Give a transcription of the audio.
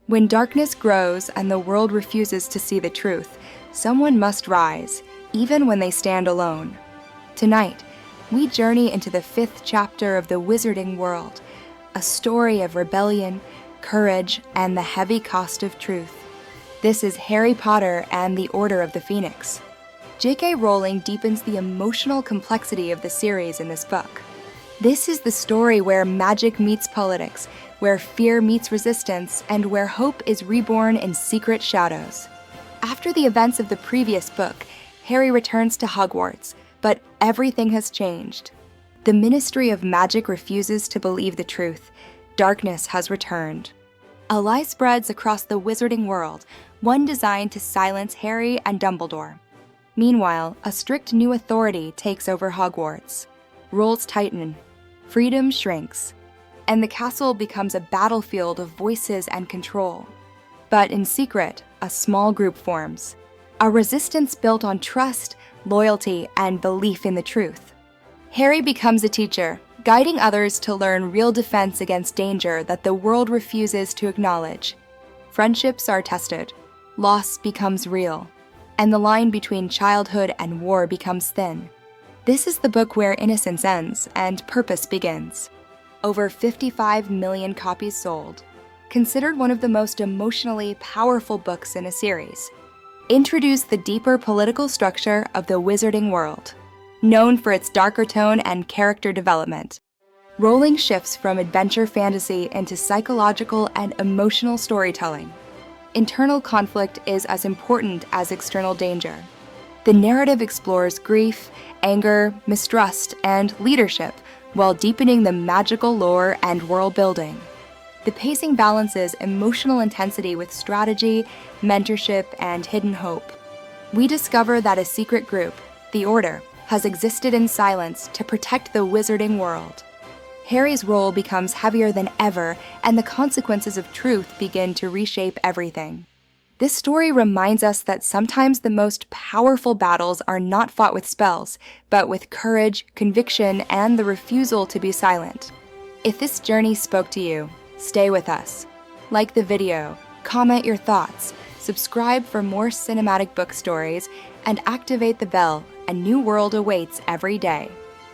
When darkness grows and the world refuses to see the truth, someone must rise, even when they stand alone. Tonight, we journey into the 5th chapter of the wizarding world, a story of rebellion, courage, and the heavy cost of truth. This is Harry Potter and the Order of the Phoenix. J.K. Rowling deepens the emotional complexity of the series in this book. This is the story where magic meets politics, where fear meets resistance, and where hope is reborn in secret shadows. After the events of the previous book, Harry returns to Hogwarts, but everything has changed. The Ministry of Magic refuses to believe the truth. Darkness has returned. A lie spreads across the wizarding world, one designed to silence Harry and Dumbledore. Meanwhile, a strict new authority takes over Hogwarts. Rules tighten, freedom shrinks, and the castle becomes a battlefield of voices and control. But in secret, a small group forms. A resistance built on trust, loyalty, and belief in the truth. Harry becomes a teacher, guiding others to learn real defense against danger that the world refuses to acknowledge. Friendships are tested, loss becomes real, and the line between childhood and war becomes thin. This is the book where innocence ends and purpose begins. Over 55 million copies sold. Considered one of the most emotionally powerful books in a series. Introduce the deeper political structure of the wizarding world. Known for its darker tone and character development, Rowling shifts from adventure fantasy into psychological and emotional storytelling. Internal conflict is as important as external danger. The narrative explores grief, anger, mistrust, and leadership, while deepening the magical lore and world building. The pacing balances emotional intensity with strategy, mentorship, and hidden hope. We discover that a secret group, the Order, has existed in silence to protect the wizarding world. Harry's role becomes heavier than ever, and the consequences of truth begin to reshape everything. This story reminds us that sometimes the most powerful battles are not fought with spells, but with courage, conviction, and the refusal to be silent. If this journey spoke to you, stay with us. Like the video, comment your thoughts, subscribe for more cinematic book stories, and activate the bell. A new world awaits every day.